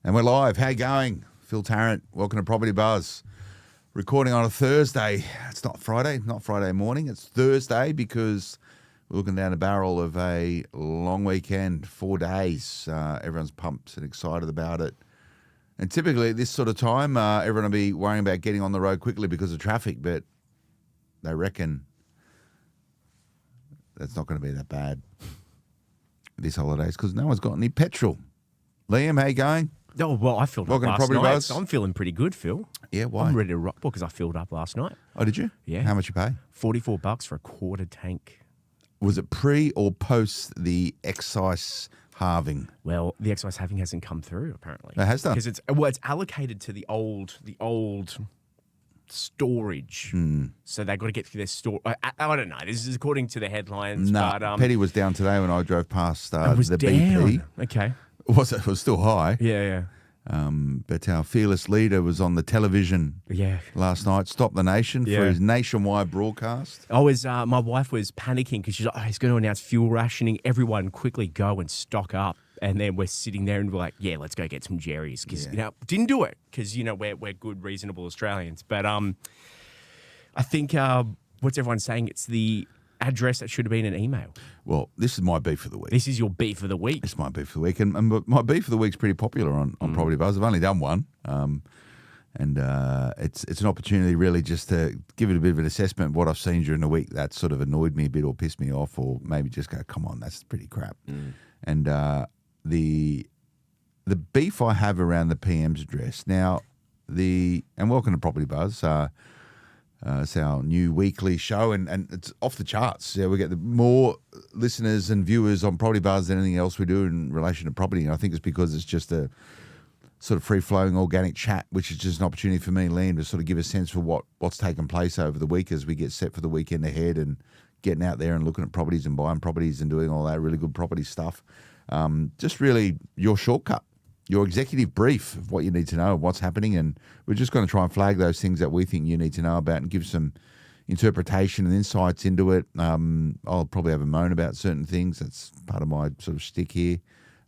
And we're live. How you going? Phil Tarrant, welcome to Property Buzz. Recording on a Thursday. It's not Friday morning. It's Thursday because we're looking down the barrel of a long weekend, 4 days. Everyone's pumped and excited about it. And typically at this sort of time, everyone will be worrying about getting on the road quickly because of traffic, but they reckon that's not going to be that bad this holidays because no one's got any petrol. Liam, how you going? Oh, well, I filled Welcome up to last Property night. Buzz. So I'm feeling pretty good, Phil. Yeah, why? I'm ready to rock because I filled up last night. Oh, did you? Yeah. How much you pay? $44 for a quarter tank. Was it pre or post the excise halving? Well, the excise halving hasn't come through apparently. It has done. Because it's allocated to the old storage. So they've got to get through their store. I don't know. This is according to the headlines. No, but, Petty was down today when I drove past it was the down. BP. Okay. It was still high. Yeah. But our fearless leader was on the television last night, Stop the Nation, for his nationwide broadcast. My wife was panicking because she's like, he's going to announce fuel rationing. Everyone quickly go and stock up. And then we're sitting there and we're like, yeah, let's go get some Jerry's. Because, didn't do it because, we're good, reasonable Australians. But I think what's everyone saying? It's the address that should have been an email. Well, this is my beef of the week. This is your beef of the week. It's my beef of the week. And my beef of the week's pretty popular on Property Buzz. I've only done one. And it's an opportunity really just to give it a bit of an assessment of what I've seen during the week that sort of annoyed me a bit or pissed me off or maybe just go, come on, that's pretty crap. And the beef I have around the PM's address now, and welcome to Property Buzz. It's our new weekly show, and it's off the charts. Yeah, we get more listeners and viewers on Property Buzz than anything else we do in relation to property. And I think it's because it's just a sort of free-flowing organic chat, which is just an opportunity for me and Liam to sort of give a sense for what's taken place over the week as we get set for the weekend ahead and getting out there and looking at properties and buying properties and doing all that really good property stuff. Just really your shortcut, your executive brief of what you need to know, of what's happening, and we're just going to try and flag those things that we think you need to know about and give some interpretation and insights into it. I'll probably have a moan about certain things. That's part of my sort of shtick here.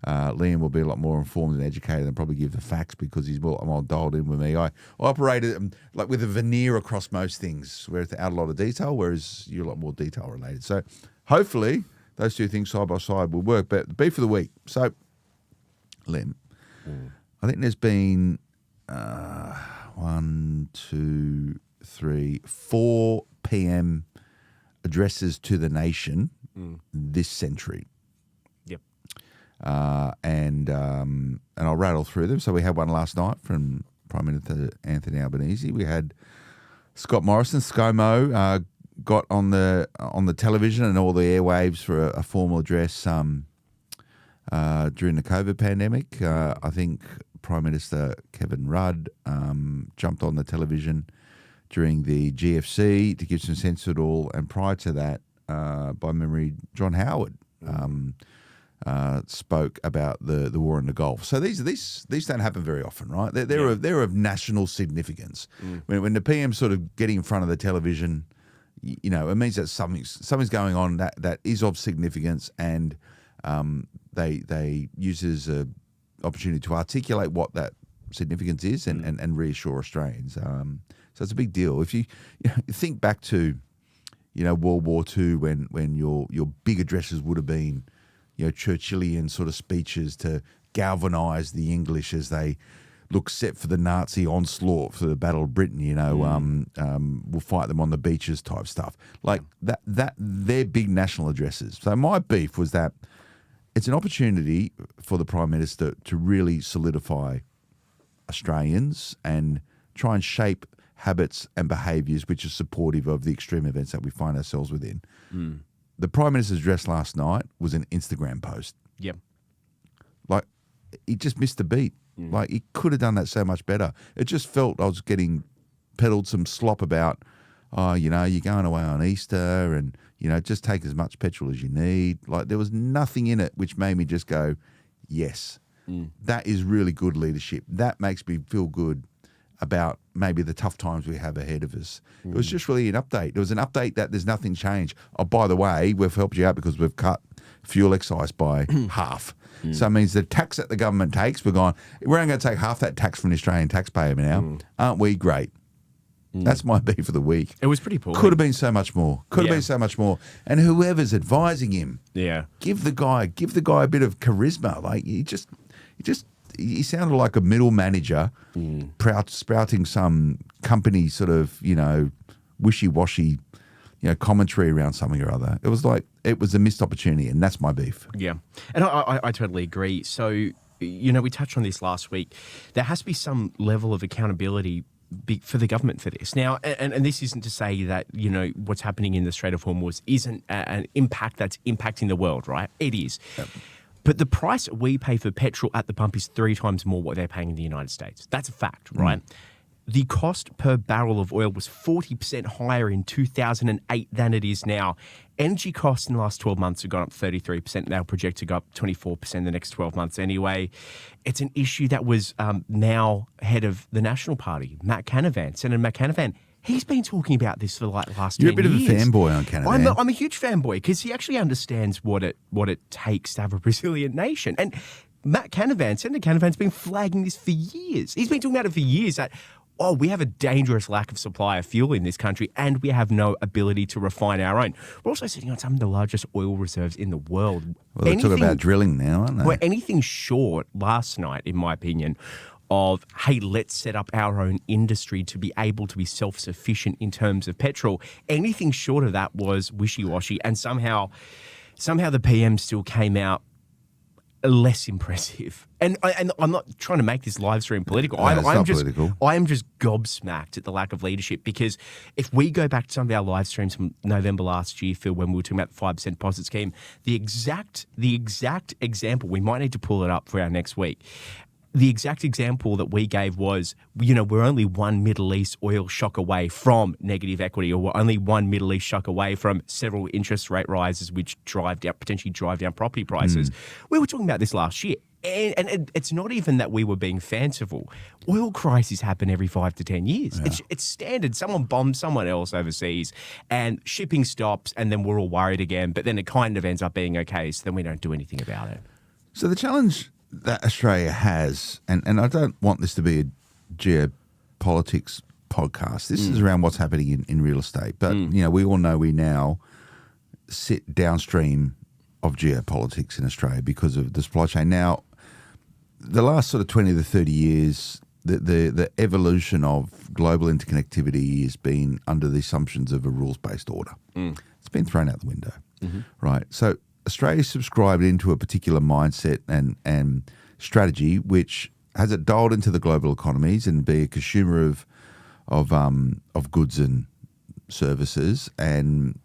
Liam will be a lot more informed and educated and probably give the facts because he's more dialed in with me. I operate like with a veneer across most things, where it's out a lot of detail, whereas you're a lot more detail related. So hopefully those two things side by side will work. But the beef of the week. So, Liam, I think there's been 4 PM addresses to the nation this century. Yep. And I'll rattle through them. So we had one last night from Prime Minister Anthony Albanese. We had Scott Morrison, ScoMo, got on the television and all the airwaves for a formal address during the COVID pandemic. I think Prime Minister Kevin Rudd jumped on the television during the GFC to give some sense to it all. And prior to that, by memory, John Howard spoke about the war in the Gulf. So these don't happen very often, right? They're of national significance. When the PM sort of getting in front of the television, it means that something's going on that is of significance, and they use it as an opportunity to articulate what that significance is and reassure Australians. So it's a big deal. If you think back to World War II when your big addresses would have been Churchillian sort of speeches to galvanise the English as they look set for the Nazi onslaught for the Battle of Britain, we'll fight them on the beaches type stuff. Like that they're big national addresses. So my beef was that it's an opportunity for the Prime Minister to really solidify Australians and try and shape habits and behaviours which are supportive of the extreme events that we find ourselves within. The Prime Minister's address last night was an Instagram post. Yep. Like, he just missed the beat. Like, he could have done that so much better. It just felt I was getting peddled some slop about, you're going away on Easter and, just take as much petrol as you need. Like, there was nothing in it which made me just go, yes, that is really good leadership. That makes me feel good about maybe the tough times we have ahead of us. It was just really an update. It was an update that there's nothing changed. Oh, by the way, we've helped you out because we've cut fuel excise by half. So it means the tax that the government takes, we're only going to take half that tax from the Australian taxpayer now. Aren't we great? That's my beef of the week. It was pretty poor. Could have been so much more. Could have been so much more. And whoever's advising him, give the guy a bit of charisma. Like he sounded like a middle manager sprouting some company sort of, wishy-washy, commentary around something or other. It was like, it was a missed opportunity, and that's my beef. Yeah. And I totally agree. So, we touched on this last week. There has to be some level of accountability for the government for this. Now, and this isn't to say that, what's happening in the Strait of Hormuz isn't an impact that's impacting the world, right? It is. Yep. But the price we pay for petrol at the pump is 3 times more what they're paying in the United States. That's a fact, right? The cost per barrel of oil was 40% higher in 2008 than it is now. Energy costs in the last 12 months have gone up 33%. They'll project to go up 24% in the next 12 months anyway. It's an issue that was now head of the National Party, Matt Canavan. Senator Matt Canavan, he's been talking about this for the last 10 years. You're a bit of a fanboy on Canavan. I'm a huge fanboy because he actually understands what it takes to have a resilient nation. And Matt Canavan, Senator Canavan's been flagging this for years. He's been talking about it for years that, we have a dangerous lack of supply of fuel in this country and we have no ability to refine our own. We're also sitting on some of the largest oil reserves in the world. Well, they're talking about drilling now, aren't they? Well, anything short last night, in my opinion, of, hey, let's set up our own industry to be able to be self-sufficient in terms of petrol, anything short of that was wishy-washy. And somehow the PM still came out less impressive. And I'm not trying to make this live stream political. No, I'm just gobsmacked at the lack of leadership, because if we go back to some of our live streams from November last year, Phil, when we were talking about the 5% deposit scheme, the exact example, we might need to pull it up for our next week. The exact example that we gave was, we're only one Middle East oil shock away from negative equity, or we're only one Middle East shock away from several interest rate rises, which potentially drive down property prices. We were talking about this last year. And it's not even that we were being fanciful. Oil crises happen every 5 to 10 years. Yeah. It's standard. Someone bombs someone else overseas and shipping stops, and then we're all worried again. But then it kind of ends up being okay, so then we don't do anything about it. So the challenge that Australia has, and I don't want this to be a geopolitics podcast. This is around what's happening in real estate. But, we all know we now sit downstream of geopolitics in Australia because of the supply chain. Now, the last sort of 20 to 30 years, the evolution of global interconnectivity has been under the assumptions of a rules-based order. It's been thrown out the window, right? So Australia subscribed into a particular mindset and strategy which has it dialed into the global economies and be a consumer of goods and services, and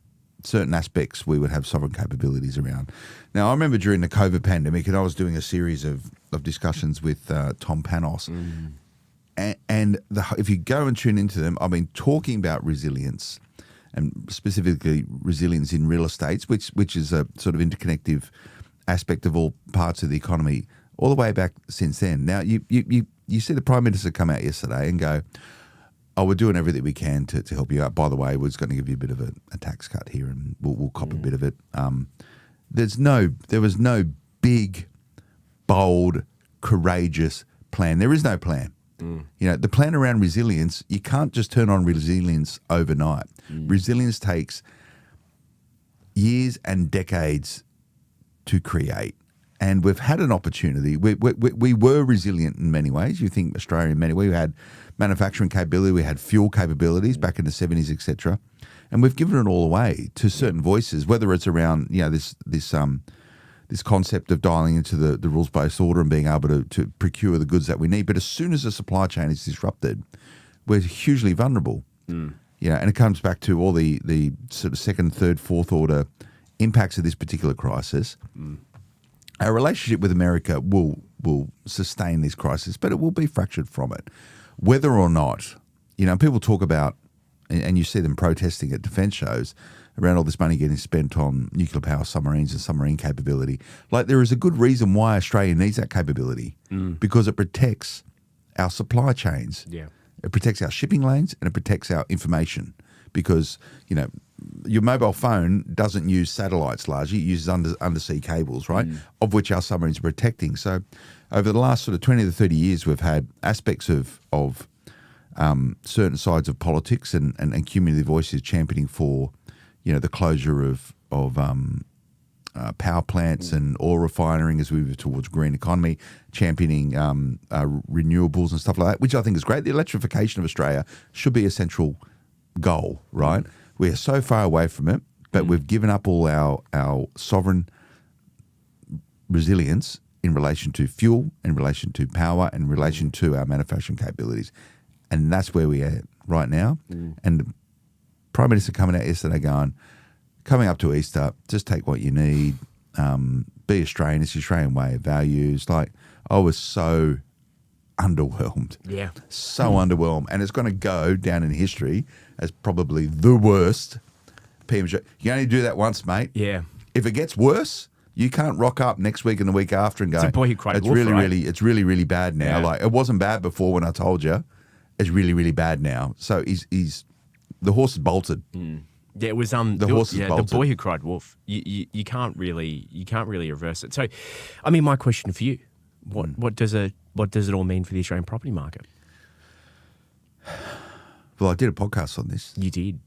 certain aspects we would have sovereign capabilities around. Now, I remember during the COVID pandemic, and I was doing a series of discussions with Tom Panos, and if you go and tune into them, I've been talking about resilience, and specifically resilience in real estate, which is a sort of interconnective aspect of all parts of the economy, all the way back since then. Now, you see the Prime Minister come out yesterday and go, we're doing everything we can to help you out. By the way, we're just going to give you a bit of a tax cut here, and we'll cop a bit of it. There was no big, bold, courageous plan. There is no plan. The plan around resilience, you can't just turn on resilience overnight. Resilience takes years and decades to create. And we've had an opportunity. We were resilient in many ways. You think Australia in many ways. We had manufacturing capability, we had fuel capabilities back in the 70s, etc. And we've given it all away to certain voices, whether it's around this concept of dialing into the rules-based order and being able to procure the goods that we need. But as soon as the supply chain is disrupted, we're hugely vulnerable. And it comes back to all the sort of second, third, fourth order impacts of this particular crisis. Our relationship with America will sustain this crisis, but it will be fractured from it. Whether or not, people talk about, and you see them protesting at defence shows around all this money getting spent on nuclear power submarines and submarine capability. Like, there is a good reason why Australia needs that capability, because it protects our supply chains. Yeah. It protects our shipping lanes and it protects our information, because, your mobile phone doesn't use satellites largely; it uses undersea cables, right? Of which our submarines are protecting. So, over the last sort of 20 to 30 years, we've had aspects of certain sides of politics and community voices championing for, the closure of power plants and oil refining as we move towards green economy, championing renewables and stuff like that, which I think is great. The electrification of Australia should be a central goal, right? We are so far away from it, but we've given up all our sovereign resilience in relation to fuel, in relation to power, in relation to our manufacturing capabilities. And that's where we are right now. And the Prime Minister coming out yesterday coming up to Easter, just take what you need, be Australian, it's the Australian way of values. Like, I was so underwhelmed. Yeah. So underwhelmed. And it's going to go down in history as probably the worst PM show. You only do that once, mate. Yeah. If it gets worse, you can't rock up next week and the week after and go, It's a boy who cried it's wolf, really, right? it's really, really bad now. Yeah. Like, it wasn't bad before when I told you. It's really, really bad now. So he's the horse is bolted. Yeah, it was The horse is the bolted. boy who cried wolf. You can't really reverse it. So, I mean, my question for you: what does it all mean for the Australian property market? Well, I did a podcast on this. You did.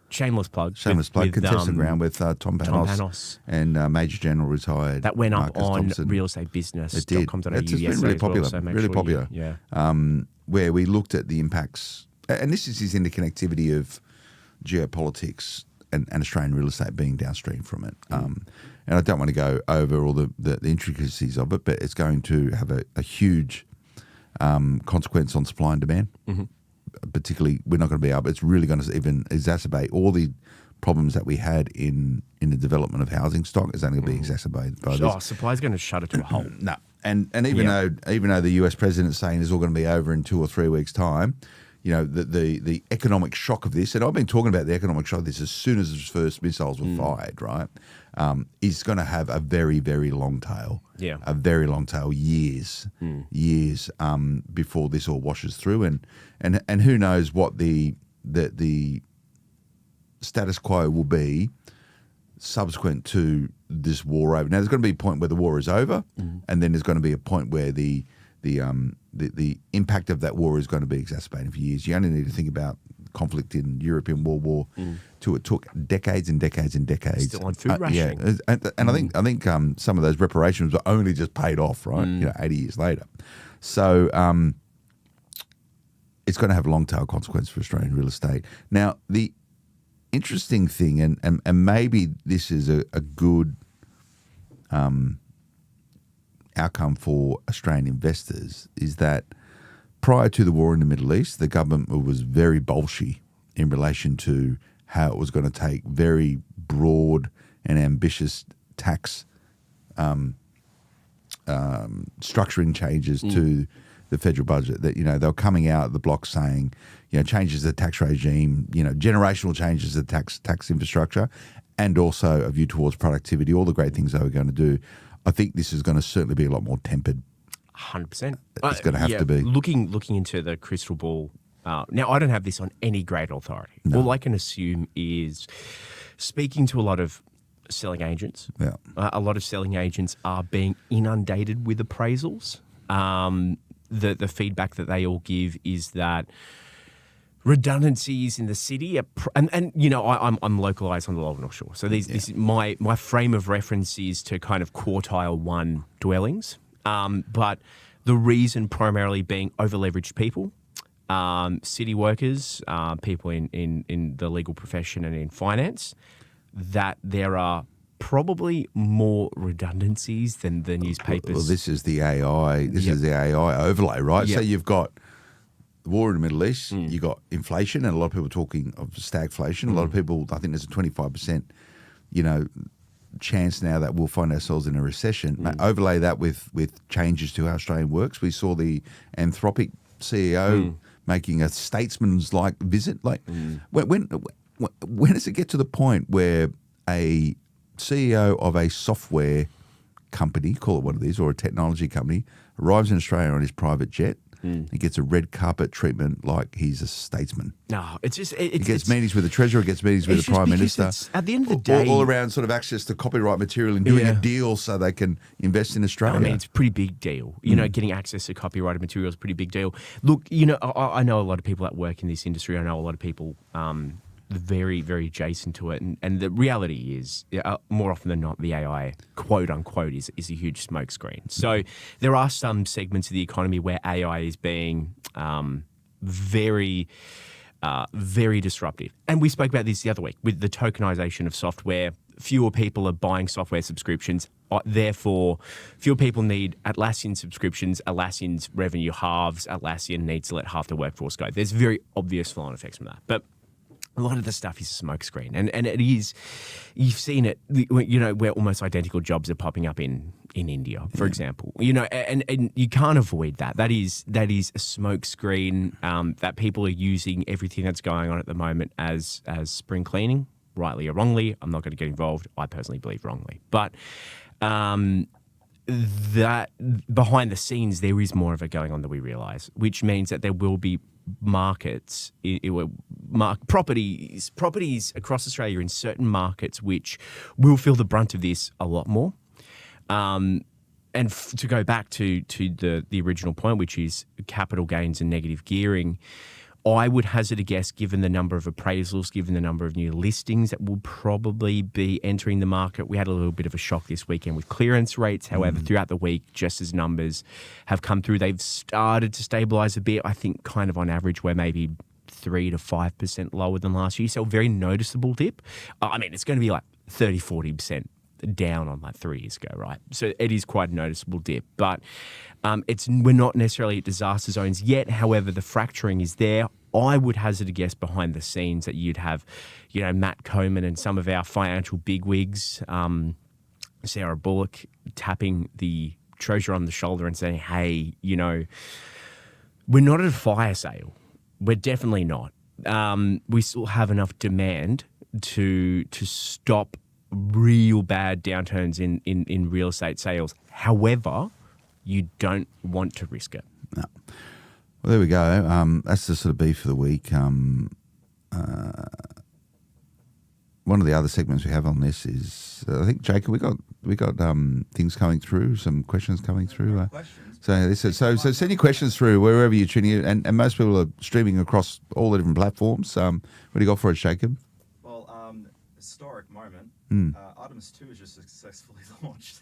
Shameless plug. Shameless plug. with, Contested Ground with Tom Panos. And Major General retired. That went up Marcus on Thompson. realestatebusiness.com.au. It's been really popular. Really popular. Yeah. Where we looked at the impacts, and this is his interconnectivity of geopolitics and Australian real estate being downstream from it. And I don't want to go over all the intricacies of it, but it's going to have a huge consequence on supply and demand. Particularly, we're not going to be able. It's really going to even exacerbate all the problems that we had in the development of housing stock. Is only going to be exacerbated by this. Supply's going to shut it to a hole. No, and even though the US president's saying it's all going to be over in 2 or 3 weeks' time, the economic shock of this, and I've been talking about the economic shock of this as soon as his first missiles were fired, right? Is going to have a very, very long tail. Yeah. A very long tail, years before this all washes through, and who knows what the status quo will be subsequent to this war over. Now, there's going to be a point where the war is over, and then there's going to be a point where the impact of that war is going to be exacerbated for years. You only need to think about conflict in European World War II. It took decades and decades and decades. Still on food rationing. Yeah, and I think some of those reparations were only just paid off, right? 80 years later. So it's going to have long tail consequences for Australian real estate. Now, the interesting thing, and maybe this is a good outcome for Australian investors, is that prior to the war in the Middle East, the government was very bolshy in relation to how it was going to take very broad and ambitious tax structuring changes to the federal budget. That they were coming out of the block saying, changes to the tax regime, generational changes to the tax infrastructure, and also a view towards productivity. All the great things they were going to do. I think this is going to certainly be a lot more tempered. 100%. It's going to have to be. Looking into the crystal ball. Now, I don't have this on any great authority. No. All I can assume is speaking to a lot of selling agents. Yeah. A lot of selling agents are being inundated with appraisals. The feedback that they all give is that redundancies in the city are I'm localized on the lower North Shore. So this is my frame of reference is to kind of quartile 1 dwellings. But the reason primarily being over-leveraged people, city workers, people in the legal profession and in finance, that there are probably more redundancies than the newspapers. Well, this is the AI. This is the AI overlay, right? Yep. So you've got the war in the Middle East. You've got inflation, and a lot of people are talking of stagflation. A lot of people, I think there's a 25%, chance now that we'll find ourselves in a recession. Overlay that with changes to how Australia works. We saw the Anthropic CEO making a statesman's-like visit. Like, when does it get to the point where a CEO of a software company, call it one of these, or a technology company, arrives in Australia on his private jet, He gets a red carpet treatment like he's a statesman. No, it's just He gets meetings with the Treasurer, gets meetings with the Prime Minister. At the end of the day, all around sort of access to copyright material and doing a deal so they can invest in Australia. I mean, it's a pretty big deal. Getting access to copyrighted material is a pretty big deal. Look, I know a lot of people that work in this industry. I know a lot of people very, very adjacent to it. And the reality is, more often than not, the AI, quote unquote, is a huge smokescreen. So there are some segments of the economy where AI is being very disruptive. And we spoke about this the other week with the tokenization of software. Fewer people are buying software subscriptions. Therefore, fewer people need Atlassian subscriptions. Atlassian's revenue halves. Atlassian needs to let half the workforce go. There's very obvious flow-on effects from that. But a lot of the stuff is a smokescreen. And it is, you've seen it, where almost identical jobs are popping up in India, for example. And you can't avoid that. That is a smokescreen that people are using everything that's going on at the moment as spring cleaning, rightly or wrongly. I'm not going to get involved. I personally believe wrongly. But that behind the scenes, there is more of it going on than we realise, which means that there will be markets, properties across Australia in certain markets which will feel the brunt of this a lot more. And to go back to the original point, which is capital gains and negative gearing, I would hazard a guess, given the number of appraisals, given the number of new listings that will probably be entering the market. We had a little bit of a shock this weekend with clearance rates. However, throughout the week, just as numbers have come through, they've started to stabilise a bit. I think kind of on average we're maybe 3 to 5% lower than last year. So a very noticeable dip. I mean, it's going to be like 30, 40% down on like 3 years ago, right? So it is quite a noticeable dip, but we're not necessarily at disaster zones yet. However, the fracturing is there. I would hazard a guess behind the scenes that you'd have, Matt Coman and some of our financial bigwigs, Sarah Bullock, tapping the Treasurer on the shoulder and saying, hey, we're not at a fire sale. We're definitely not. We still have enough demand to stop real bad downturns in real estate sales. However, you don't want to risk it. No. Well, there we go. That's the sort of beef of the week. One of the other segments we have on this is, I think, Jacob, we got things coming through, some questions coming through. So send your questions through wherever you're tuning in, and most people are streaming across all the different platforms. What do you got for us, Jacob? Well, historic moment. Artemis 2 is just successfully launched.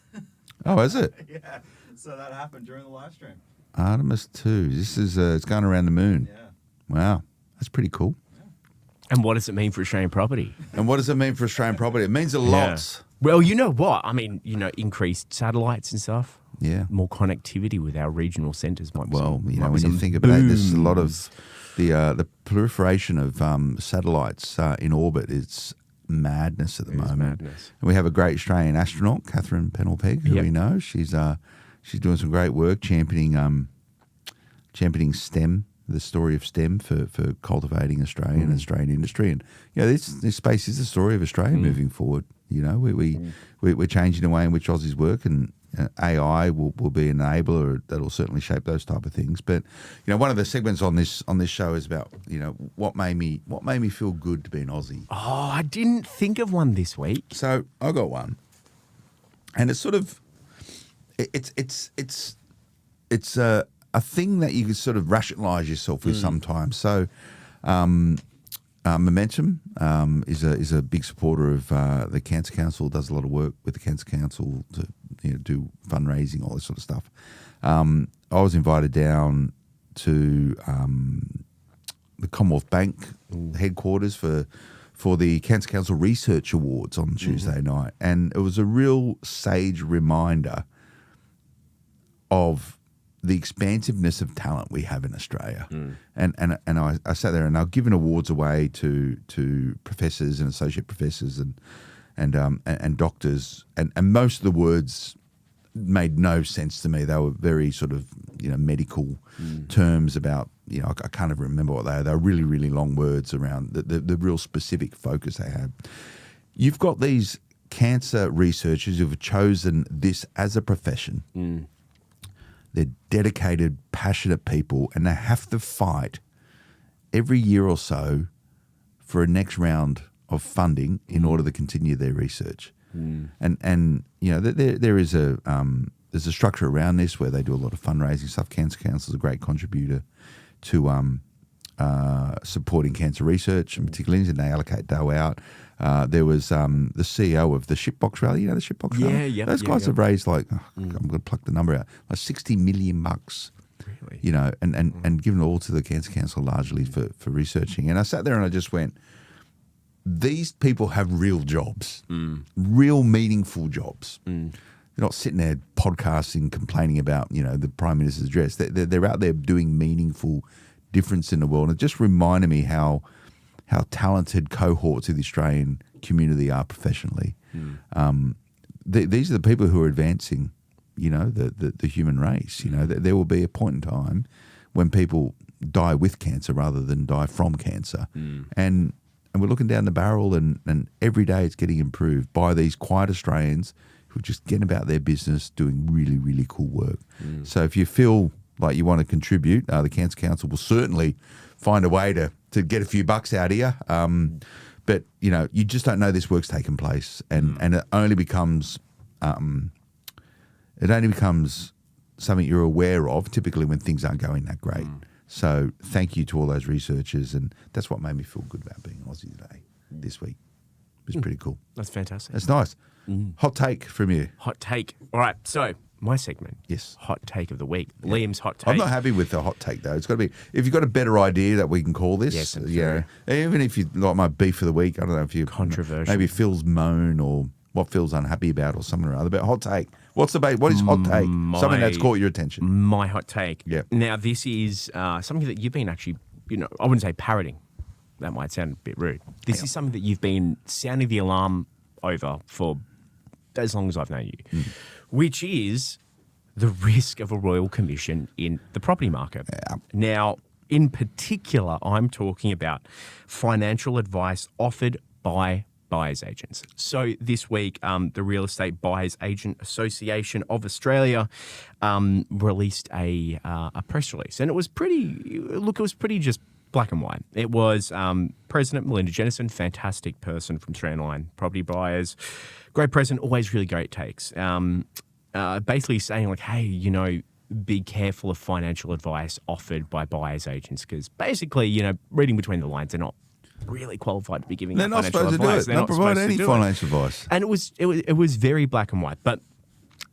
Oh, is it? Yeah. So that happened during the live stream. Artemis 2. This is it's going around the moon. Yeah. Wow, that's pretty cool. Yeah. And what does it mean for Australian property? And what does it mean for Australian property? It means a lot. Well, you know what? I mean, increased satellites and stuff. Yeah. More connectivity with our regional centres might be. Well, when you think about it, there's a lot of the proliferation of satellites in orbit. It's madness at the moment. Madness. And we have a great Australian astronaut, Catherine Pennell-Pegg, who we know. She's doing some great work championing STEM, the story of STEM for cultivating Australia and Australian industry. And this space is the story of Australia moving forward. We're changing the way in which Aussies work, and AI will be an enabler that'll certainly shape those type of things. But one of the segments on this show is about what made me feel good to be an Aussie. Oh, I didn't think of one this week. So I got one, and it's sort of it's a thing that you can sort of rationalise yourself with sometimes. So. Momentum is a big supporter of the Cancer Council, does a lot of work with the Cancer Council to do fundraising, all this sort of stuff. I was invited down to the Commonwealth Bank headquarters for the Cancer Council Research Awards on Tuesday night, and it was a real sage reminder of the expansiveness of talent we have in Australia. And I sat there and they were giving awards away to professors and associate professors and doctors, and most of the words made no sense to me. They were very sort of medical terms about I can't even remember what they are. They were really, really long words around the real specific focus they had. You've got these cancer researchers who've chosen this as a profession. They're dedicated, passionate people, and they have to fight every year or so for a next round of funding in order to continue their research. And you know, there is there's a structure around this where they do a lot of fundraising stuff. Cancer Council is a great contributor to supporting cancer research and particularly, and they allocate dough out. There was the CEO of the Shipbox Rally. You know the Shipbox Rally? Yeah. Those guys have raised I'm going to pluck the number out, like $60 million. Really? You know, and given all to the Cancer Council largely for researching. And I sat there and I just went, these people have real jobs, real meaningful jobs. They're not sitting there podcasting, complaining about, you know, the Prime Minister's address. They're out there doing meaningful difference in the world. And it just reminded me how talented cohorts of the Australian community are professionally. These are the people who are advancing, you know, the human race. You know, there will be a point in time when people die with cancer rather than die from cancer. And we're looking down the barrel and every day it's getting improved by these quiet Australians who are just getting about their business, doing really, really cool work. So if you feel like you want to contribute, the Cancer Council will certainly find a way to get a few bucks out of you. But, you know, you just don't know this work's taken place. And it only becomes something you're aware of typically when things aren't going that great. So thank you to all those researchers. And that's what made me feel good about being Aussie today this week. It was pretty cool. That's fantastic. That's nice. Hot take from you. Hot take. All right, so my segment. Yes. Hot take of the week. Liam's hot take. I'm not happy with the hot take though. It's got to be, if you've got a better idea that we can call this, Yes, I'm yeah. Even if you like my beef of the week, I don't know if you Controversial. maybe Phil's moan or what Phil's unhappy about or something or other. But hot take. What is hot take? Something that's caught your attention. My hot take. Yeah. Now this is something that you've been actually, you know, I wouldn't say parroting. That might sound a bit rude. This is something that you've been sounding the alarm over for as long as I've known you, which is the risk of a royal commission in the property market. Yeah. Now, in particular, I'm talking about financial advice offered by buyer's agents. So this week, the Real Estate Buyers Agent Association of Australia released a press release, and it was pretty just black and white. It was President Melinda Jennison, fantastic person from Strandline Property Buyers, great president, always really great takes. Basically saying like, hey, you know, be careful of financial advice offered by buyers agents because basically, you know, reading between the lines, they're not really qualified to be giving They're not financial supposed to do advice. it. They're not provide any financial advice. And it was very black and white, but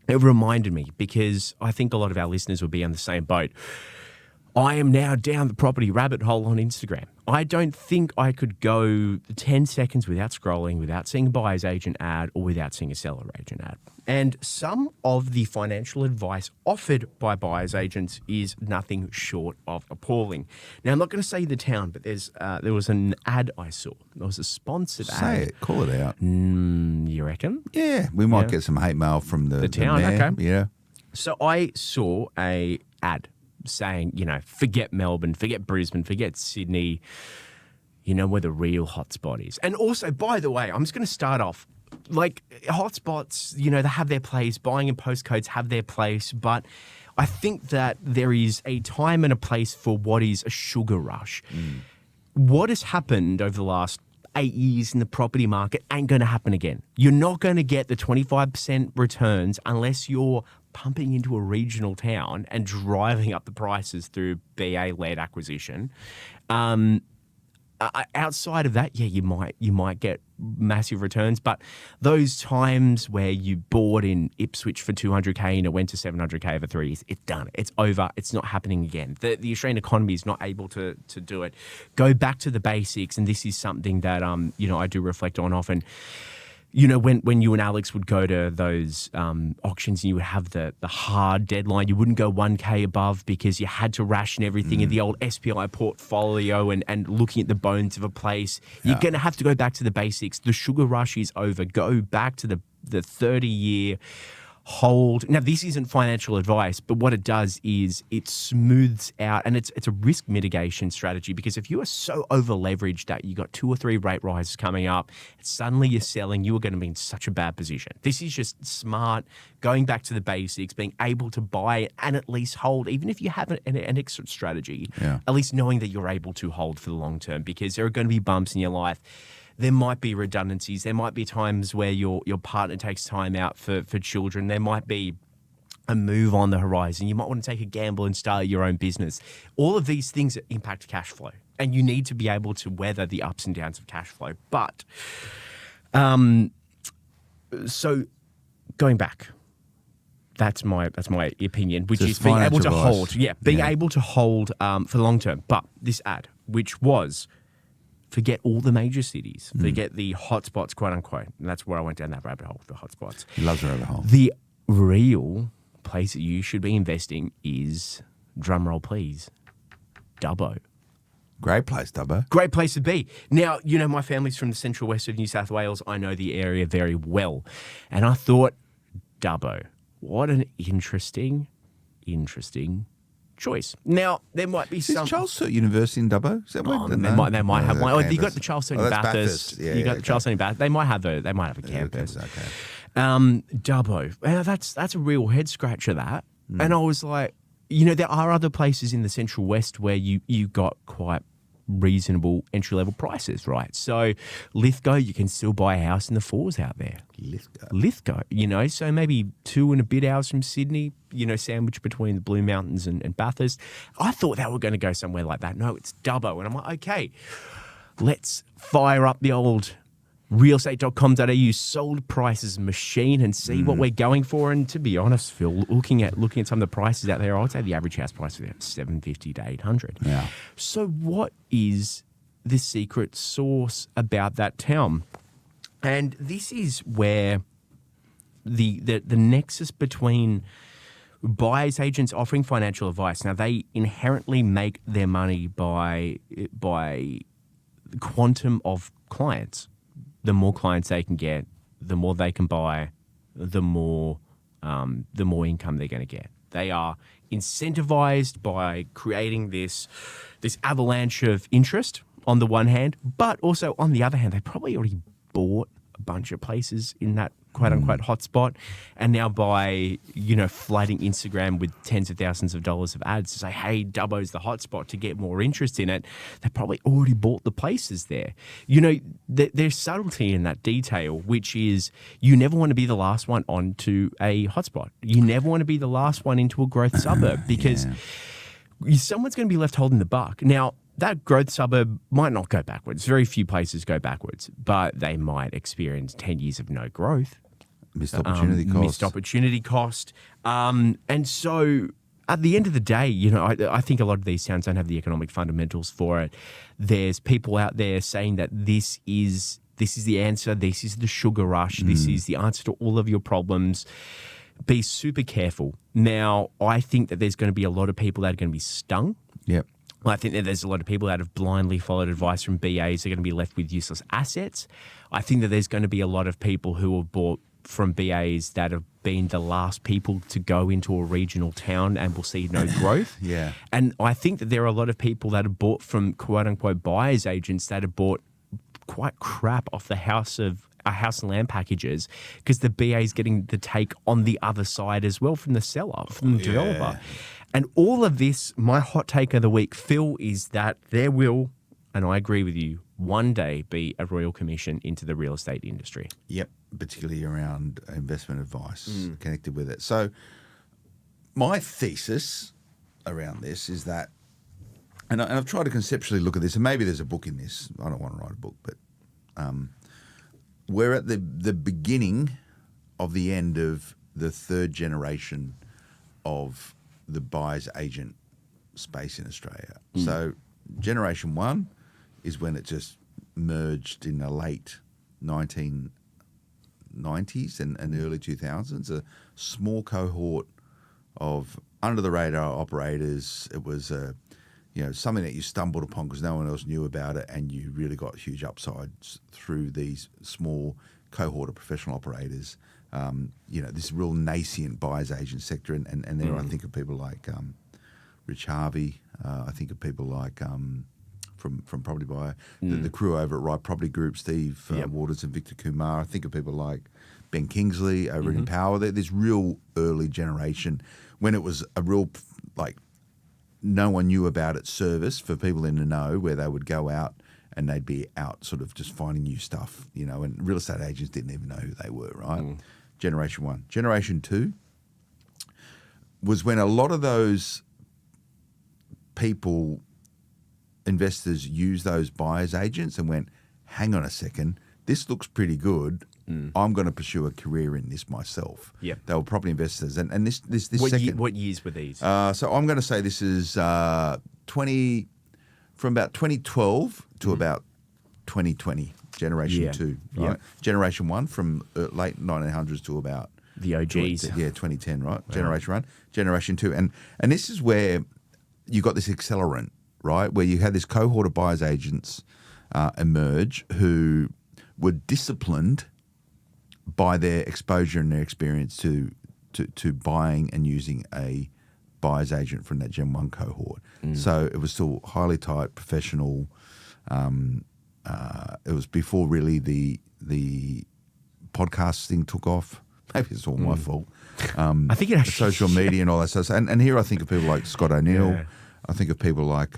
it reminded me because I think a lot of our listeners will be on the same boat. I am now down the property rabbit hole on Instagram. I don't think I could go 10 seconds without scrolling, without seeing a buyer's agent ad or without seeing a seller agent ad. And some of the financial advice offered by buyer's agents is nothing short of appalling. Now, I'm not going to say the town, but there was an ad I saw. There was a sponsored ad. Say it. Call it out. You reckon? Yeah. We might get some hate mail from the town, mayor. okay. Yeah. So I saw a ad saying, you know, forget Melbourne, forget Brisbane, forget Sydney, you know where the real hotspot is. And also, by the way, I'm just going to start off, like hotspots, you know, they have their place, buying in postcodes have their place, but I think that there is a time and a place for what is a sugar rush. What has happened over the last 8 years in the property market ain't going to happen again. You're not going to get the 25% returns unless you're pumping into a regional town and driving up the prices through BA-led acquisition. Outside of that, yeah, you might get massive returns, but those times where you bought in Ipswich for 200k and it went to 700k over 3 years, it's done. It's over. It's not happening again. The Australian economy is not able to do it. Go back to the basics, and this is something that you know, I do reflect on often. You know, when you and Alex would go to those auctions and you would have the hard deadline, you wouldn't go 1K above because you had to ration everything in the old SPI portfolio and looking at the bones of a place. You're going to have to go back to the basics. The sugar rush is over. Go back to the 30-year hold. Now, this isn't financial advice, but what it does is it smooths out, and it's a risk mitigation strategy, because if you are so over leveraged that you got 2 or 3 rate rises coming up, and suddenly you're selling, you are going to be in such a bad position. This is just smart, going back to the basics, being able to buy and at least hold, even if you have an exit strategy, at least knowing that you're able to hold for the long term, because there are going to be bumps in your life. There might be redundancies. There might be times where your partner takes time out for children. There might be a move on the horizon. You might want to take a gamble and start your own business. All of these things impact cash flow, and you need to be able to weather the ups and downs of cash flow. But, so going back, that's my opinion, which is being able to hold. Yeah, being able to hold for the long term. But this ad, which was, forget all the major cities. Forget the hotspots, quote unquote. And that's where I went down that rabbit hole, the hotspots. He loves a rabbit hole. The real place that you should be investing is, drumroll please, Dubbo. Great place, Dubbo. Great place to be. Now, you know, my family's from the central west of New South Wales. I know the area very well. And I thought, Dubbo, what an interesting choice. Now, there might be some... Is Charles Sturt University in Dubbo? Is that they might have one. Okay, you got the Charles Sturt Bathurst. Yeah, you got the Charles Sturt Bathurst. They might have a campus. Okay. Dubbo. That's a real head scratcher, that. And I was like, you know, there are other places in the Central West where you got quite reasonable entry-level prices, right? So Lithgow, you can still buy a house in the 4s out there. Lithgow, you know, so maybe 2 and a bit hours from Sydney, you know, sandwiched between the Blue Mountains and Bathurst. I thought they were going to go somewhere like that. No, it's Dubbo. And I'm like, okay, let's fire up the old realestate.com.au sold prices machine and see what we're going for. And to be honest, Phil, looking at some of the prices out there, I would say the average house price is $750 to $800. Yeah. So what is the secret sauce about that town? And this is where the nexus between buyers agents offering financial advice. Now, they inherently make their money by the quantum of clients. The more clients they can get, the more they can buy, the more income they're going to get. They are incentivized by creating this avalanche of interest on the one hand, but also on the other hand, they probably already bought a bunch of places in that quote unquote hotspot, and now by, you know, flooding Instagram with tens of thousands of dollars of ads to say, hey, Dubbo's the hotspot, to get more interest in it, they probably already bought the places there. You know, there's subtlety in that detail, which is you never want to be the last one onto a hotspot. You never want to be the last one into a growth suburb, because someone's going to be left holding the buck. Now, that growth suburb might not go backwards. Very few places go backwards, but they might experience 10 years of no growth. Missed opportunity cost. And so at the end of the day, you know, I think a lot of these towns don't have the economic fundamentals for it. There's people out there saying that this is the answer. This is the sugar rush. This is the answer to all of your problems. Be super careful. Now, I think that there's going to be a lot of people that are going to be stung. Yep. I think that there's a lot of people that have blindly followed advice from BAs are going to be left with useless assets. I think that there's going to be a lot of people who have bought from BAs that have been the last people to go into a regional town and will see no growth. Yeah. And I think that there are a lot of people that have bought from quote unquote buyers agents that have bought quite crap off the house and land packages, because the BA is getting the take on the other side as well from the seller, from the developer. And all of this, my hot take of the week, Phil, is that there will, and I agree with you, one day be a royal commission into the real estate industry. Yep, particularly around investment advice connected with it. So my thesis around this is that, and I've tried to conceptually look at this, and maybe there's a book in this. I don't want to write a book, but we're at the beginning of the end of the third generation of the buyer's agent space in Australia. So generation 1 is when it just merged in the late 1990s and early 2000s, a small cohort of under-the-radar operators. It was something that you stumbled upon because no one else knew about it, and you really got huge upsides through these small cohort of professional operators this real nascent buyer's agent sector. And there I think of people like Rich Harvey. I think of people like from Property Buyer, the crew over at Right Property Group, Steve Waters and Victor Kumar. I think of people like Ben Kingsley over at Empower. This real early generation when it was a real no one knew about it service for people in the know, where they would go out and they'd be out sort of just finding new stuff, and real estate agents didn't even know who they were, right? Generation 1. Generation 2 was when a lot of those people, investors, used those buyers agents and went, hang on a second, this looks pretty good. I'm going to pursue a career in this myself. Yeah. They were property investors. And this what years were these? So I'm going to say this is from about 2012 to about 2020, Generation 2. Right? Yeah. Generation 1 from late 1900s to about The OGs. 2010, right? Wow. Generation 1. Generation 2. And this is where you got this accelerant, right? Where you had this cohort of buyers agents emerge who were disciplined by their exposure and their experience to buying and using a buyer's agent from that Gen 1 cohort. So it was still highly tight, professional. It was before really the podcast thing took off. Maybe it's all my fault. I think it actually social media and all that stuff. And here I think of people like Scott O'Neill. Yeah. I think of people like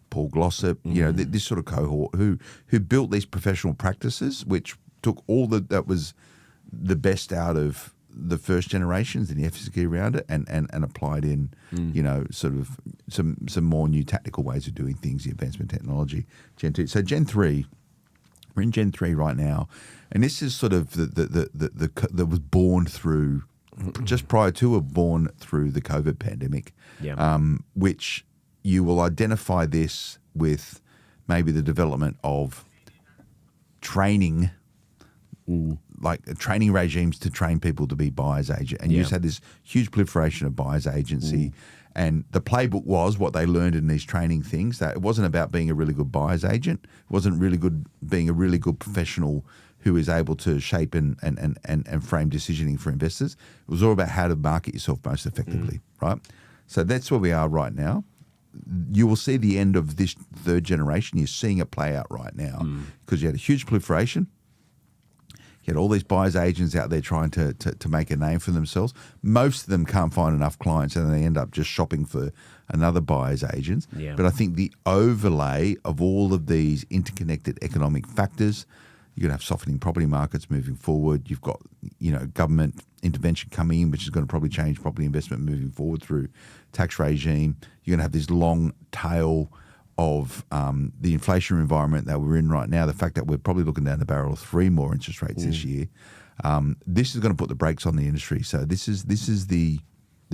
Paul Glossop. This sort of cohort who built these professional practices, which took all that was the best out of the first generations and the efficacy around it, and applied in, sort of some more new tactical ways of doing things, the advancement technology. Gen 2. So Gen 3, we're in Gen 3 right now, and this is sort of that was born through, just prior to or born through the COVID pandemic, which you will identify this with maybe the development of training, like training regimes to train people to be buyer's agent. And you just had this huge proliferation of buyer's agency. And the playbook was what they learned in these training things, that it wasn't about being a really good buyer's agent. It wasn't really good being a really good professional who is able to shape and frame decisioning for investors. It was all about how to market yourself most effectively, right? So that's where we are right now. You will see the end of this third generation. You're seeing it play out right now because you had a huge proliferation. You had all these buyers agents out there trying to make a name for themselves. Most of them can't find enough clients and they end up just shopping for another buyer's agent. Yeah. But I think the overlay of all of these interconnected economic factors, you're going to have softening property markets moving forward. You've got, government intervention coming in, which is going to probably change property investment moving forward through tax regime. You're going to have this long tail of the inflation environment that we're in right now, the fact that we're probably looking down the barrel of 3 more interest rates this year. This is going to put the brakes on the industry. So this is the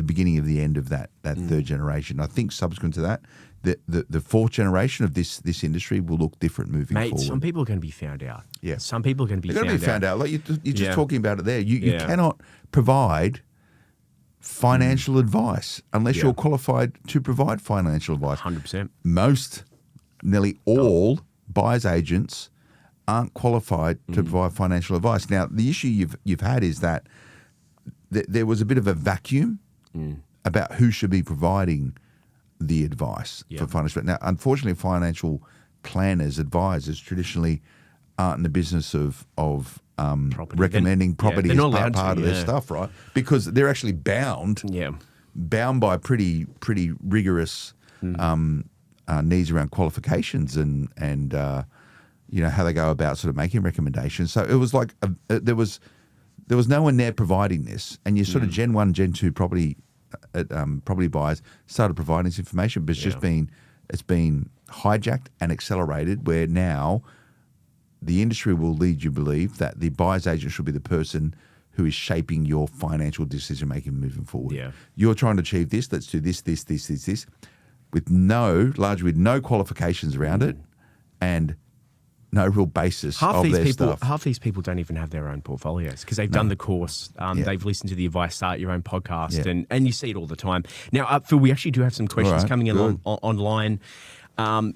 beginning of the end of that third generation. I think subsequent to that, the fourth generation of this industry will look different moving forward. Some people are going to be found out. Yeah. Some people are going to be They're going to be found out. Like you're just talking about it there. You Yeah. cannot provide financial advice unless Yeah. you're qualified to provide financial advice. 100%. Nearly all buyers agents aren't qualified to provide financial advice. Now, the issue you've had is that there was a bit of a vacuum about who should be providing the advice for financial. Now, unfortunately, financial planners, advisors traditionally aren't in the business of recommending property as part of their stuff, right? Because they're actually bound by pretty rigorous needs around qualifications and how they go about sort of making recommendations. So it was like there was no one there providing this, and you sort of Gen 1, Gen 2 property buyers started providing this information, but it's been hijacked and accelerated, where now the industry will lead you to believe that the buyer's agent should be the person who is shaping your financial decision-making moving forward. Yeah. You're trying to achieve this, let's do this, largely with no qualifications around it and no real basis of their stuff. Half these people don't even have their own portfolios because they've done the course. They've listened to the Advice Start Your Own podcast, and you see it all the time. Now, Phil, we actually do have some questions coming in online.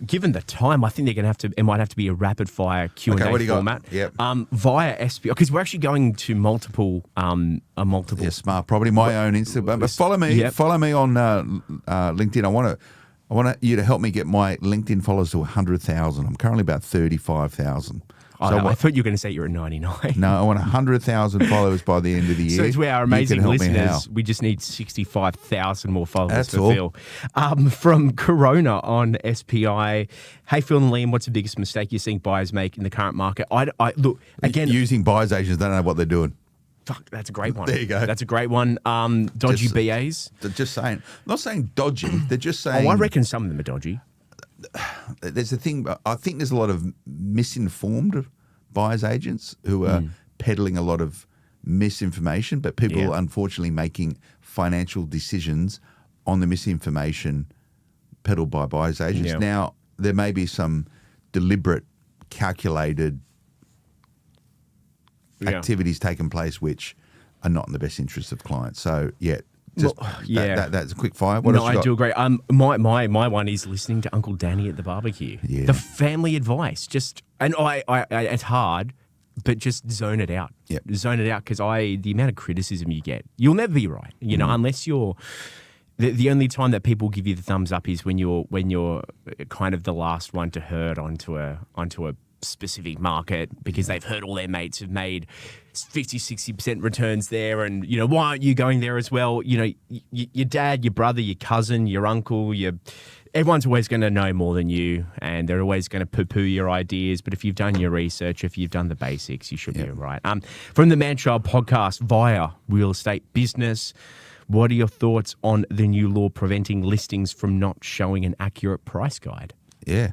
Given the time, I think they're going to it might have to be a rapid fire Q&A Okay, what do you got? format. Yep. Via SPI, because we're actually going to multiple. Yeah, Smart Property, my own Instagram. But follow me. Yep. Follow me on LinkedIn. I want you to help me get my LinkedIn followers to 100,000. I'm currently about 35,000. I thought you were going to say you're at 99. No, I want 100,000 followers by the end of the year. So to our You can amazing help me how. listeners, we just need 65,000 more followers That's for all. Phil. From Corona on SPI, hey Phil and Liam, what's the biggest mistake you're seeing buyers make in the current market? I look again. Using buyers agents, don't know what they're doing. Fuck, that's a great one. There you go. That's a great one. Dodgy Just- BAs. They're just saying, not saying dodgy. They're just saying. Oh, I reckon some of them are dodgy. There's a thing. I think there's a lot of misinformed buyers agents who are peddling a lot of misinformation, but people unfortunately making financial decisions on the misinformation peddled by buyers agents. Yeah. Now, there may be some deliberate, calculated activities taking place which are not in the best interest of clients. So, that's a quick fire. What else you I got? do agree. My one is listening to Uncle Danny at the barbecue. Yeah. The family advice. I it's hard, but just zone it out. Yep. Zone it out because the amount of criticism you get, you'll never be right. You know, unless you're. The only time that people give you the thumbs up is when you're kind of the last one to herd onto a specific market because they've heard all their mates have made 50-60% returns there, and you know, why aren't you going there as well? You know, your dad, your brother, your cousin, your uncle, everyone's always going to know more than you, and they're always going to poo-poo your ideas. But if you've done your research, if you've done the basics, you should be all right. From the Manchild podcast via Real Estate Business, what are your thoughts on the new law preventing listings from not showing an accurate price guide? Yeah.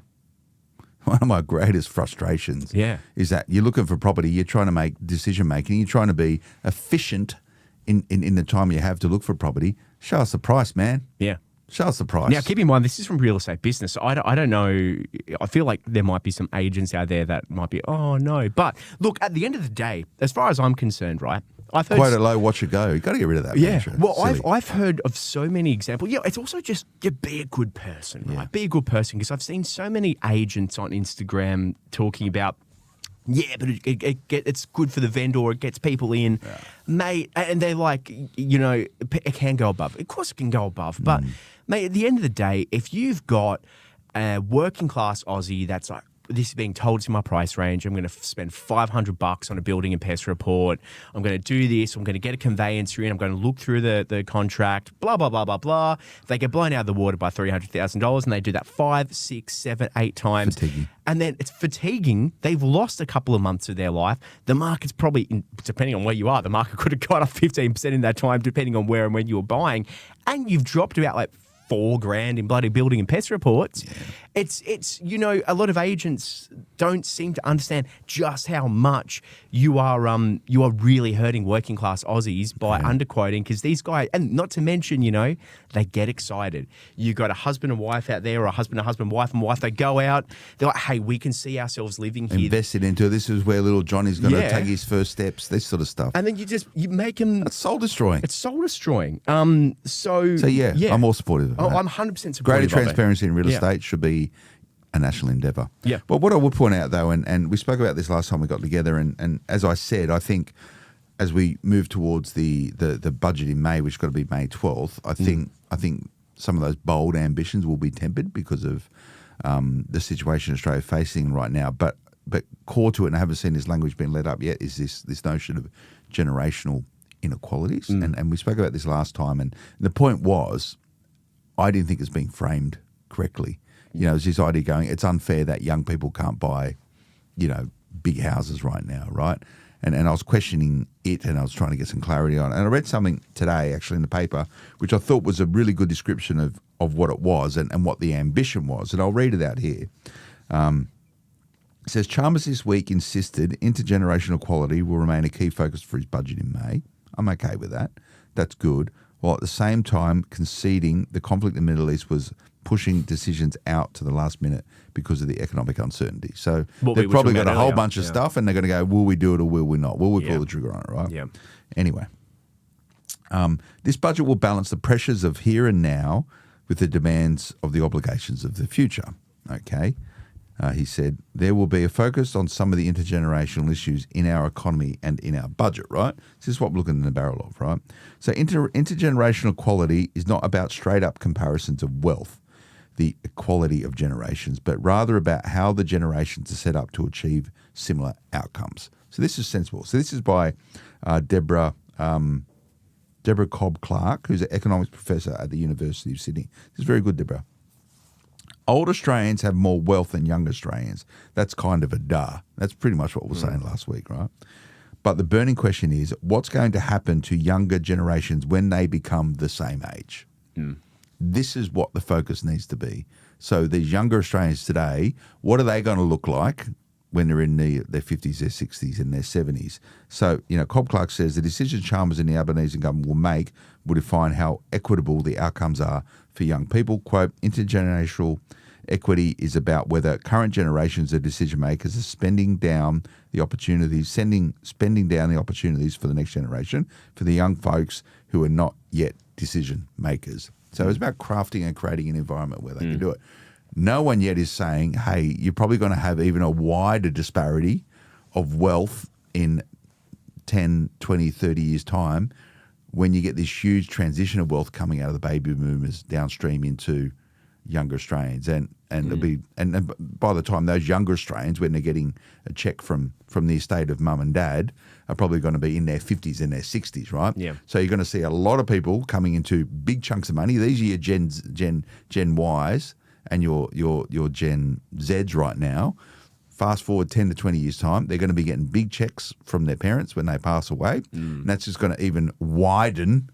One of my greatest frustrations is that you're looking for property, you're trying to make decision making, you're trying to be efficient in the time you have to look for property. Show us the price, man. Yeah. Show us the price. Now, keep in mind, this is from Real Estate Business. So I don't know. I feel like there might be some agents out there that might be, oh, no. But look, at the end of the day, as far as I'm concerned, right, I've heard Quote it low, watch it go. You've got to get rid of that. Yeah. mantra. Well, Silly. I've heard of so many examples. Yeah, it's also just be a good person, right? Be a good person, because I've seen so many agents on Instagram talking about, but it's good for the vendor. It gets people in, mate. And they're like, you know, it can go above. Of course, it can go above. But mate, at the end of the day, if you've got a working class Aussie that's like, this is being told to my price range, I'm going to spend $500 on a building and pest report. I'm going to do this. I'm going to get a conveyancer in. I'm going to look through the contract, blah, blah, blah, blah, blah. They get blown out of the water by $300,000 and they do that 5, 6, 7, 8 times. Fatiguing. And then it's fatiguing. They've lost a couple of months of their life. The market's probably, depending on where you are, the market could have gone up 15% in that time, depending on where and when you were buying. And you've dropped about like $4,000 in bloody building and pest reports. It's you know, a lot of agents don't seem to understand just how much you are really hurting working class Aussies by underquoting, because these guys, and not to mention, you know, they get excited. You got a husband and wife out there, or a husband, wife and wife, they go out, they're like, hey, we can see ourselves living here. Invested into it. This is where little Johnny's going to take his first steps, this sort of stuff. And then you make them. That's soul destroying. It's soul destroying. So I'm all supportive of that. I'm 100% supportive. Greater of it. transparency in real estate should be a national endeavour. Yeah. But what I would point out, though, and we spoke about this last time we got together, and as I said, I think as we move towards the budget in May, which has got to be May 12th, I think some of those bold ambitions will be tempered because of the situation Australia is facing right now. But core to it, and I haven't seen this language being led up yet, is this notion of generational inequalities. And we spoke about this last time, and the point was, I didn't think it's being framed correctly. You know, there's this idea going, it's unfair that young people can't buy, you know, big houses right now, right? And I was questioning it, and I was trying to get some clarity on it. And I read something today, actually, in the paper, which I thought was a really good description of what it was and what the ambition was. And I'll read it out here. It says, Chalmers this week insisted intergenerational equality will remain a key focus for his budget in May. I'm okay with that. That's good. While at the same time conceding the conflict in the Middle East was pushing decisions out to the last minute because of the economic uncertainty. So they've probably got a whole bunch of stuff, and they're going to go, will we do it or will we not? Will we pull the trigger on it, right? Yeah. Anyway, this budget will balance the pressures of here and now with the demands of the obligations of the future. Okay. He said, there will be a focus on some of the intergenerational issues in our economy and in our budget, right? This is what we're looking in the barrel of, right? So intergenerational equality is not about straight up comparisons of wealth, the equality of generations, but rather about how the generations are set up to achieve similar outcomes. So this is sensible. So this is by Deborah Cobb Clark, who's an economics professor at the University of Sydney. This is very good, Deborah. Old Australians have more wealth than young Australians. That's kind of a duh. That's pretty much what we were saying last week, right? But the burning question is, what's going to happen to younger generations when they become the same age? This is what the focus needs to be. So these younger Australians today, what are they going to look like when they're in their 50s, their 60s and their 70s? So, Cobb Clark says the decision Chalmers and the Albanese government will make will define how equitable the outcomes are for young people. Quote, intergenerational equity is about whether current generations of decision makers are spending down the opportunities for the next generation, for the young folks who are not yet decision makers. So it's about crafting and creating an environment where they can do it. No one yet is saying, hey, you're probably going to have even a wider disparity of wealth in 10, 20, 30 years' time when you get this huge transition of wealth coming out of the baby boomers downstream into younger Australians. And it'll be and by the time those younger Australians, when they're getting a check from the estate of mum and dad, are probably going to be in their 50s and their 60s, right? Yeah. So you're going to see a lot of people coming into big chunks of money. These are your Gen Ys and your Gen Zs right now. Fast forward 10 to 20 years' time, they're going to be getting big checks from their parents when they pass away. And that's just going to even widen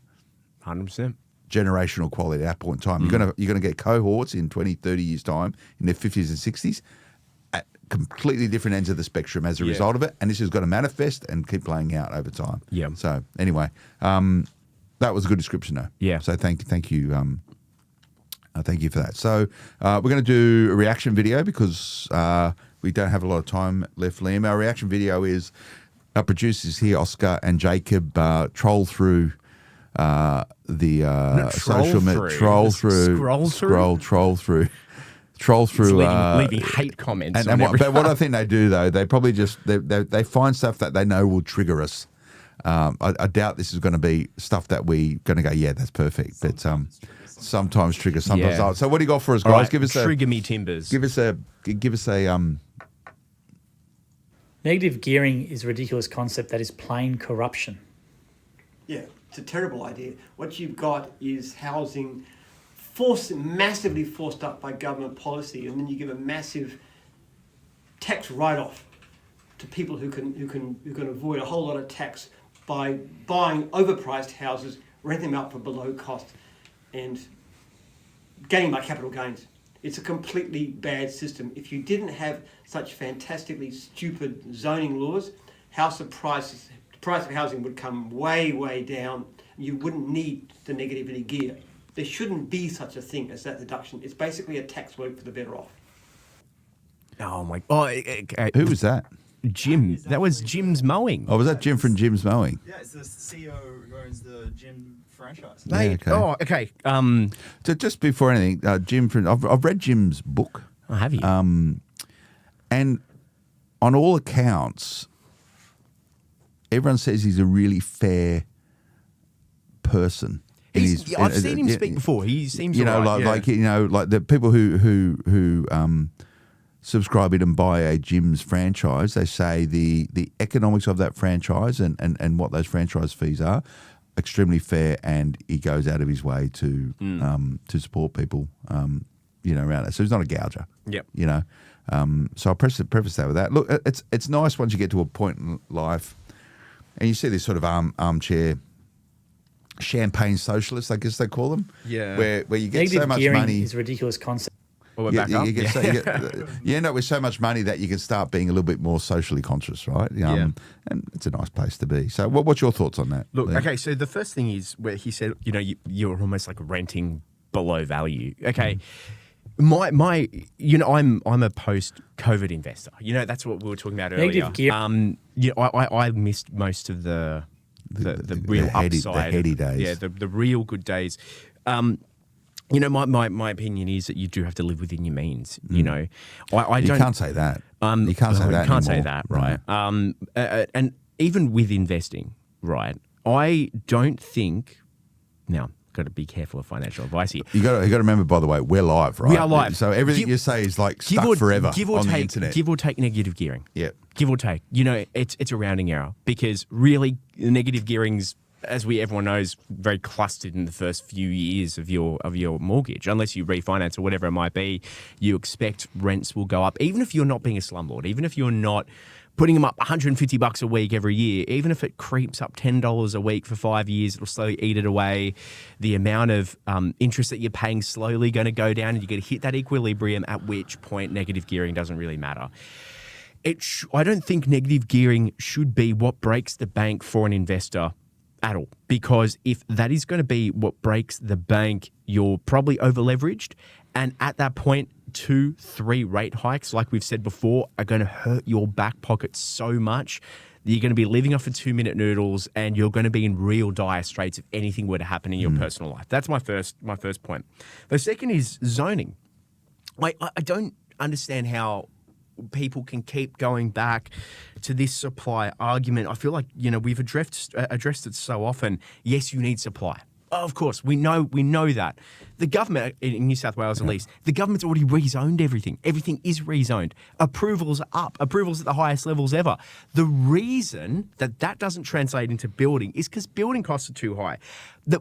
100%. generational quality at that point in time. You're going to get cohorts in 20, 30 years' time in their 50s and 60s at completely different ends of the spectrum as a result of it. And this is going to manifest and keep playing out over time. Yeah. So anyway, that was a good description though. Yeah. So thank you. Thank you for that. So we're going to do a reaction video because we don't have a lot of time left, Liam. Our reaction video is our producers here, Oscar and Jacob, troll through the social media, troll through leaving hate comments. But what I think they do though, they probably just they find stuff that they know will trigger us. I doubt this is going to be stuff that we going to go, yeah, that's perfect. But sometimes trigger, sometimes not. So what do you got for us, guys? Right, give us trigger me timbers. Give us a Negative gearing is a ridiculous concept that is plain corruption. Yeah, it's a terrible idea. What you've got is housing massively forced up by government policy, and then you give a massive tax write-off to people who can avoid a whole lot of tax by buying overpriced houses, renting them out for below cost, and gaining by capital gains. It's a completely bad system. If you didn't have such fantastically stupid zoning laws, the price of housing would come way, way down. You wouldn't need the negativity gear. There shouldn't be such a thing as that deduction. It's basically a tax work for the better off. Oh my! Oh, okay. who was that? Jim. That was Jim's Mowing. Oh, was that Jim from Jim's Mowing? Yeah, it's the CEO who owns the gym franchise. Mate, okay. Oh, okay. So just before anything, Jim, I've read Jim's book. Oh, have you? And on all accounts, everyone says he's a really fair person. I've seen him speak before. He seems like the people who subscribe it and buy a Jim's franchise. They say the economics of that franchise and what those franchise fees are extremely fair, and he goes out of his way to support people, around it. So he's not a gouger. Yep. So I'll preface that with that. Look, it's nice once you get to a point in life, and you see this sort of armchair champagne socialists, I guess they call them. Yeah. Where you get Negative so much gearing money. is a ridiculous concept. Well, we're back up. You end up with so much money that you can start being a little bit more socially conscious, right? And it's a nice place to be. So what's your thoughts on that? Look, Liam? okay, so the first thing is where he said, you're almost like renting below value. Okay. I'm a post-COVID investor. That's what we were talking about earlier. Negative gear. I missed most of the real upside. The heady days. Yeah, the real good days. You know, my opinion is that you do have to live within your means. You know, I You don't. can't say that. You can't say that You can't say anymore. that, right? And even with investing, right? I don't think. Now, got to be careful of financial advice here. You got to remember, by the way, we're live, right? We are live. So everything you say is like stuck forever on the internet. Give or take negative gearing. Yeah. Give or take. You know, it's a rounding error because really negative gearing's, as everyone knows, very clustered in the first few years of your mortgage. Unless you refinance or whatever it might be, you expect rents will go up. Even if you're not being a slumlord, even if you're not putting them up $150 a week every year, even if it creeps up $10 a week for 5 years, it'll slowly eat it away. The amount of interest that you're paying slowly going to go down, and you're going to hit that equilibrium, at which point negative gearing doesn't really matter. I don't think negative gearing should be what breaks the bank for an investor at all, because if that is going to be what breaks the bank, you're probably over leveraged, and at that point 2-3 rate hikes, like we've said before, are going to hurt your back pocket so much that you're going to be living off of 2-minute noodles, and you're going to be in real dire straits if anything were to happen in your personal life. That's my first point. The second is zoning. I don't understand how people can keep going back to this supply argument. I feel like, you know, we've addressed it so often. Yes, you need supply. Of course, we know that. The government, in New South Wales at least, the government's already rezoned everything. Everything is rezoned. Approvals are up. Approvals at the highest levels ever. The reason that doesn't translate into building is because building costs are too high.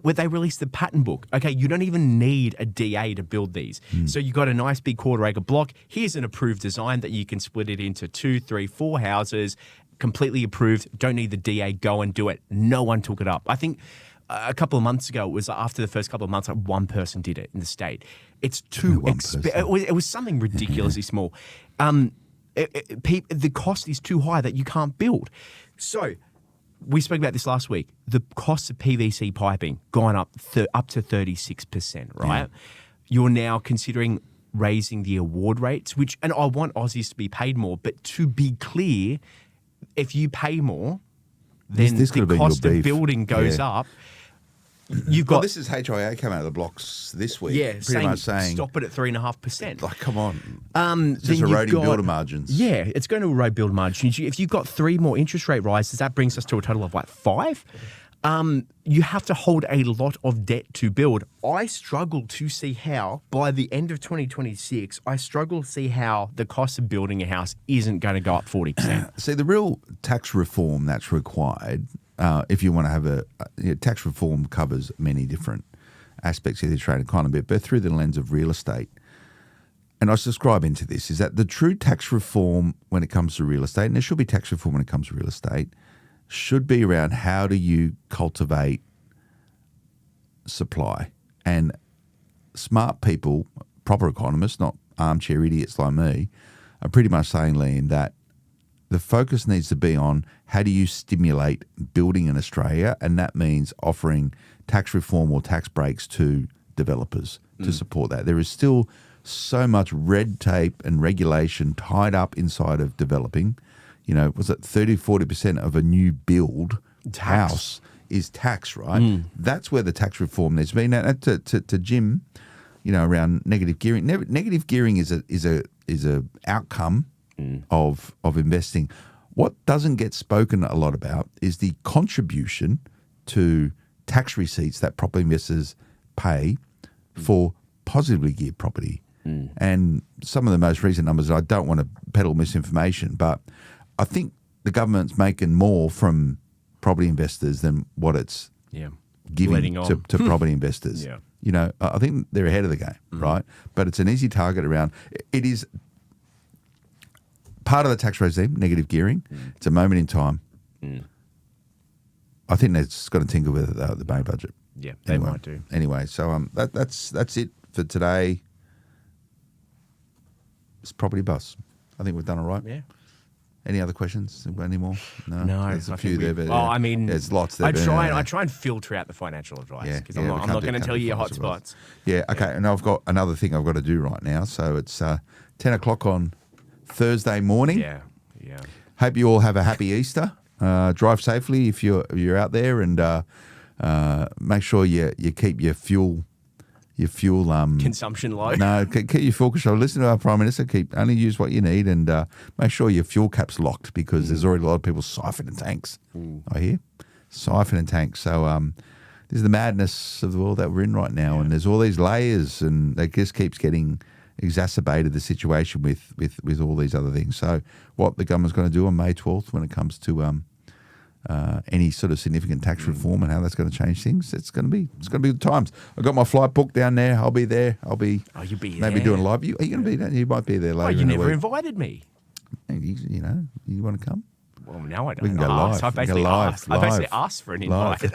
Where they released the pattern book. Okay, you don't even need a DA to build these. So you got a nice big quarter-acre block. Here's an approved design that you can split it into 2, 3, 4 houses. Completely approved. Don't need the DA. Go and do it. No one took it up. I think a couple of months ago, it was after the first couple of months, like one person did it in the state. It's too expensive. It was something ridiculously small. The cost is too high that you can't build. So we spoke about this last week. The cost of PVC piping gone up to 36%, right? Yeah. You're now considering raising the award rates, and I want Aussies to be paid more, but to be clear, if you pay more, then the cost of building goes up. You've got this is HIA came out of the blocks this week. Yeah, pretty much saying stop it at 3.5%. Like, come on, it's just eroding builder margins. Yeah, it's going to erode builder margins. If you've got 3 more interest rate rises, that brings us to a total of like 5. You have to hold a lot of debt to build. I struggle to see how, by the end of 2026, the cost of building a house isn't going to go up 40%. See, the real tax reform that's required, if you want to have tax reform covers many different aspects of the Australian economy, but through the lens of real estate. And I subscribe into this, is that the true tax reform when it comes to real estate, and there should be tax reform when it comes to real estate, should be around how do you cultivate supply. And smart people, proper economists, not armchair idiots like me, are pretty much saying, Liam, that the focus needs to be on how do you stimulate building in Australia, and that means offering tax reform or tax breaks to developers to support that. There is still so much red tape and regulation tied up inside of developing. You know, was it 30-40% of a new build house is tax, right? That's where the tax reform needs to be. Now, to Jim, you know, around negative gearing. Negative gearing is a outcome of investing. What doesn't get spoken a lot about is the contribution to tax receipts that property investors pay for positively geared property. And some of the most recent numbers, I don't want to peddle misinformation, but I think the government's making more from property investors than what it's giving to property investors. Yeah. You know, I think they're ahead of the game, right? But it's an easy target around. It is part of the tax regime, negative gearing. It's a moment in time. I think that's got to tinker with the bank budget. Yeah, they might do. Anyway, so that's it for today. It's Property Bus. I think we've done all right. Yeah. Any other questions? Any more? No, there's a I few think there. But I mean, there's lots there. I try and filter out the financial advice because I'm not going to tell you your hot spots. Yeah, okay. And I've got another thing I've got to do right now. So it's 10 o'clock on Thursday morning. Yeah. Hope you all have a happy Easter. Drive safely if you're out there, and make sure you keep your fuel fuel Consumption low. No, keep your fuel control. Listen to our Prime Minister. Only use what you need, and make sure your fuel cap's locked, because there's already a lot of people siphoning tanks. I hear siphoning tanks. So this is the madness of the world that we're in right now, and there's all these layers, and it just keeps getting exacerbated, the situation with all these other things. So what the government's going to do on May 12th when it comes to any sort of significant tax reform and how that's going to change things, it's going to be good times. I've got my flight booked down there. I'll be there. You'll be maybe doing live. Are you going to be there? You might be there later. Oh, you in the never week. invited me. You know, you want to come? Well, now I don't. We can go ask. live. I basically live. asked. I basically asked for an invite. Maybe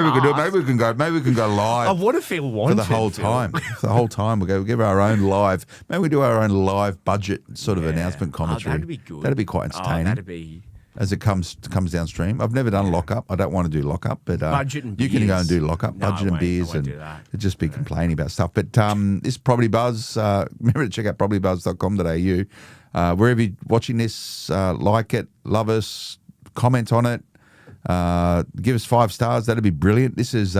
we can do it. Maybe we can go. Maybe we can go live. I want to feel wanted for the whole time. For the whole time, we'll give our own live. Maybe we do our own live budget sort of announcement commentary. That'd be good. That'd be quite entertaining. That'd be. As it comes downstream. I've never done lockup. I don't want to do lockup, but budget and you can go and do beers. lockup, No, budget and beers, I won't and do that. just be complaining about stuff. But this Property Buzz, remember to check out propertybuzz.com.au. Wherever you're watching this, like it, love us, comment on it, give us 5 stars. That'd be brilliant. This is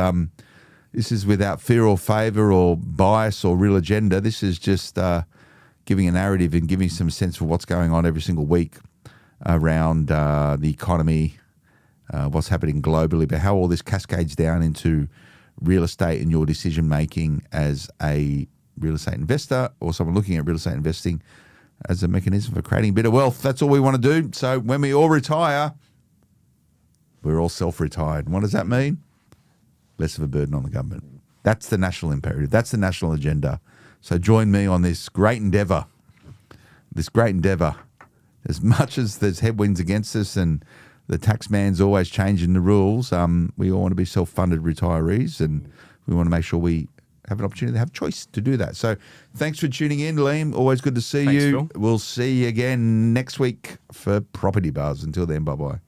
without fear or favour or bias or real agenda. This is just giving a narrative and giving some sense of what's going on every single week around the economy, what's happening globally, but how all this cascades down into real estate and your decision making as a real estate investor or someone looking at real estate investing as a mechanism for creating a bit of wealth. That's all we want to do. So when we all retire, we're all self-retired. And what does that mean? Less of a burden on the government. That's the national imperative. That's the national agenda. So join me on this great endeavour. As much as there's headwinds against us and the tax man's always changing the rules, we all want to be self-funded retirees, and we want to make sure we have an opportunity to have choice to do that. So thanks for tuning in, Liam. Always good to see you. Phil. We'll see you again next week for Property Buzz. Until then, bye-bye.